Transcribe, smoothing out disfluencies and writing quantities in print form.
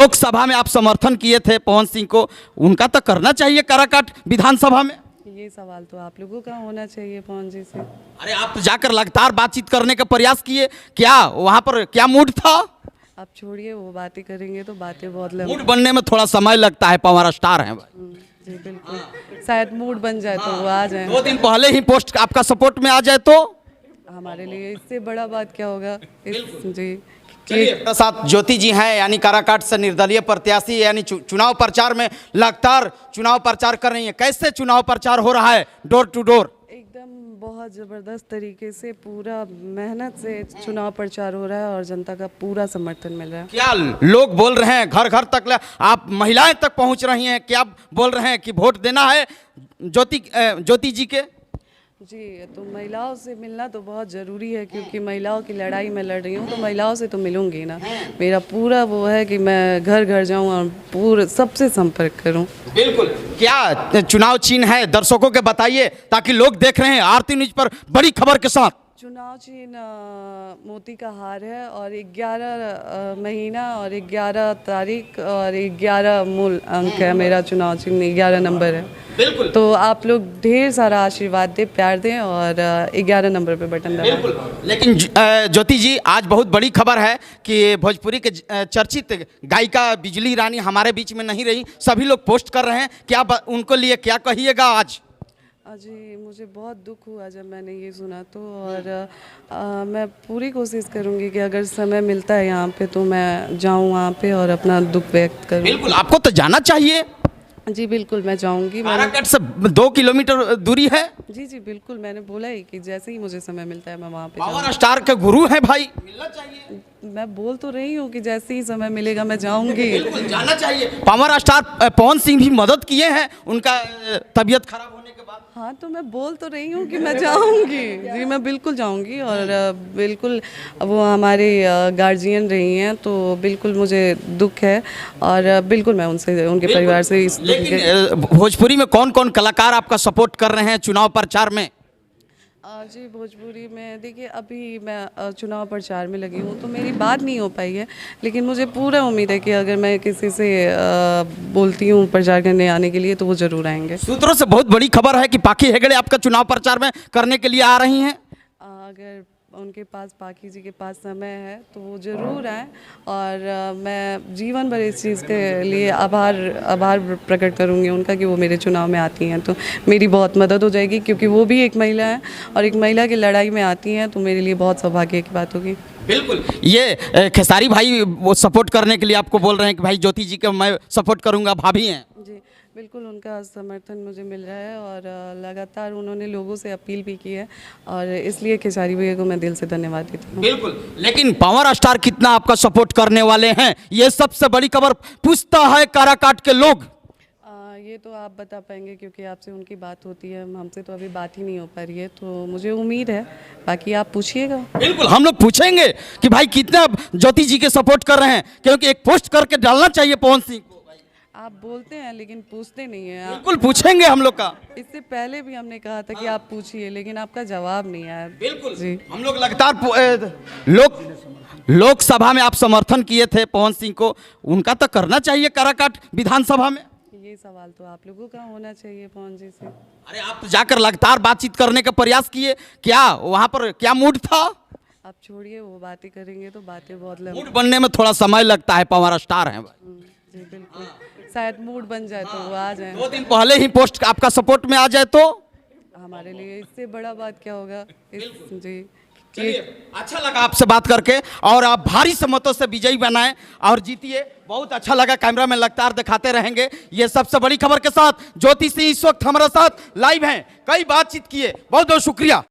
लोकसभा में आप समर्थन किए थे पवन सिंह को, उनका तो करना चाहिए काराकाट विधानसभा में। ये सवाल तो आप लोगों का होना चाहिए पवन जी से। अरे आप तो जाकर लगातार बातचीत करने का प्रयास किए, क्या वहां पर क्या मूड था? आप छोड़िए, वो बातें करेंगे तो बातें बहुत मूड बनने में थोड़ा समय लगता है, पवार स्टार हैं भाई। जी बिल्कुल, शायद मूड बन जाए तो वो आ जाए। 2 दिन पहले ही पोस्ट आपका सपोर्ट में आ जाए तो हमारे लिए इससे बड़ा बात क्या होगा। जी चलिए, अपने साथ ज्योति जी हैं, यानी काराकाट से निर्दलीय प्रत्याशी, यानी चुनाव प्रचार में लगातार चुनाव प्रचार कर रही हैं। कैसे चुनाव प्रचार हो रहा है डोर टू डोर? एकदम बहुत ज़बरदस्त तरीके से पूरा मेहनत से चुनाव प्रचार हो रहा है और जनता का पूरा समर्थन मिल रहा है। क्या लोग बोल रहे हैं घर घर तक, आप महिलाएं तक पहुंच रही हैं, क्या बोल रहे हैं कि वोट देना है ज्योति जी के? जी, तो महिलाओं से मिलना तो बहुत ज़रूरी है, क्योंकि महिलाओं की लड़ाई मैं लड़ रही हूँ तो महिलाओं से तो मिलूंगी ना। मेरा पूरा वो है कि मैं घर घर जाऊँ और पूरे सबसे संपर्क करूँ। बिल्कुल। क्या चुनाव चिन्ह है, दर्शकों के बताइए ताकि लोग देख रहे हैं आरती न्यूज पर बड़ी खबर के साथ। चुनाव चिन्ह मोती का हार है और 11 महीना और 11 तारीख और 11 मूल अंक है। मेरा चुनाव चिन्ह 11 नंबर है। बिल्कुल। तो आप लोग ढेर सारा आशीर्वाद दें, प्यार दें और 11 नंबर पे बटन दबाएं। बिल्कुल। लेकिन ज्योति जी, आज बहुत बड़ी खबर है कि भोजपुरी के चर्चित गायिका बिजली रानी हमारे बीच में नहीं रही, सभी लोग पोस्ट कर रहे हैं, क्या उनको लिए क्या कहिएगा आज? जी, मुझे बहुत दुख हुआ जब मैंने ये सुना तो, और मैं पूरी कोशिश करूंगी कि अगर समय मिलता है यहाँ पे तो मैं जाऊँ वहाँ पे और अपना दुख व्यक्त करूँ। बिल्कुल, आपको तो जाना चाहिए। जी बिल्कुल, मैं जाऊँगी। काराकाट से 2 किलोमीटर दूरी है। जी बिल्कुल, मैंने बोला ही कि जैसे ही मुझे समय मिलता है मैं वहाँ पे पावर स्टार के गुरु हैं भाई, मिलना चाहिए। मैं बोल तो रही हूँ कि जैसे ही समय मिलेगा मैं जाऊँगी। बिल्कुल जाना चाहिए। पावर स्टार पवन सिंह भी मदद किए हैं उनका तबीयत खराब होने के बाद। हाँ, तो मैं बोल तो रही हूँ कि मैं जाऊँगी। जी, मैं बिल्कुल जाऊँगी और बिल्कुल वो हमारे गार्जियन रही हैं तो बिल्कुल मुझे दुख है और बिल्कुल मैं उनसे, उनके परिवार से इस लेकिन भोजपुरी में कौन कौन कलाकार आपका सपोर्ट कर रहे हैं चुनाव प्रचार में? जी, भोजपुरी में देखिए, अभी मैं चुनाव प्रचार में लगी हूँ तो मेरी बात नहीं हो पाई है, लेकिन मुझे पूरा उम्मीद है कि अगर मैं किसी से बोलती हूँ प्रचार करने आने के लिए तो वो ज़रूर आएंगे। सूत्रों से बहुत बड़ी खबर है कि पाखी हेगड़े आपका चुनाव प्रचार में करने के लिए आ रही हैं। अगर उनके पास, पाखी जी के पास समय है तो वो ज़रूर आएँ और मैं जीवन भर इस चीज़ के लिए आभार प्रकट करूँगी उनका कि वो मेरे चुनाव में आती हैं तो मेरी बहुत मदद हो जाएगी, क्योंकि वो भी एक महिला है और एक महिला की लड़ाई में आती हैं तो मेरे लिए बहुत सौभाग्य की बात होगी। बिल्कुल। ये खेसारी भाई वो सपोर्ट करने के लिए आपको बोल रहे हैं कि भाई ज्योति जी का मैं सपोर्ट करूँगा, भाभी हैं। जी बिल्कुल, उनका समर्थन मुझे मिल रहा है और लगातार उन्होंने लोगों से अपील भी की है और इसलिए खेसारी भैया को मैं दिल से धन्यवाद देती हूँ। बिल्कुल। लेकिन पावर स्टार कितना आपका सपोर्ट करने वाले हैं, ये सबसे बड़ी खबर पूछता है काराकाट के लोग। ये तो आप बता पाएंगे क्योंकि आपसे उनकी बात होती है, हमसे तो अभी बात ही नहीं हो पा रही है, तो मुझे उम्मीद है, बाकी आप पूछिएगा। बिल्कुल, हम लोग पूछेंगे कि भाई कितना ज्योति जी के सपोर्ट कर रहे हैं, क्योंकि एक पोस्ट करके डालना चाहिए पवन सिंह को। आप बोलते हैं लेकिन पूछते नहीं हैं। बिल्कुल पूछेंगे हम लोग का। इससे पहले भी हमने कहा था कि आप पूछिए, लेकिन आपका जवाब नहीं आया। बिल्कुल जी, हम लोग लगातार लोकसभा में आप समर्थन किए थे पवन सिंह को, उनका तो करना चाहिए काराकाट विधानसभा में। ये सवाल तो आप लोगों का होना चाहिए पवन जी से। अरे आप तो जाकर लगातार बातचीत करने का प्रयास किए, क्या वहां पर क्या मूड था? आप छोड़िए, वो बातें करेंगे तो बातें बहुत मूड बनने में थोड़ा समय लगता है, पवार स्टार हैं भाई। जी बिल्कुल, शायद मूड बन जाए तो वो आ जाए। 2 दिन पहले ही पोस्ट आपका सपोर्ट में आ जाए तो हमारे लिए इससे बड़ा बात क्या होगा। जी चलिए, अच्छा लगा आपसे बात करके और आप भारी मतों से विजयी बनाएं और जीतिए। बहुत अच्छा लगा, कैमरा में लगातार दिखाते रहेंगे। ये सबसे बड़ी खबर के साथ ज्योति सिंह इस वक्त हमारे साथ लाइव हैं, कई बातचीत किए, बहुत बहुत शुक्रिया।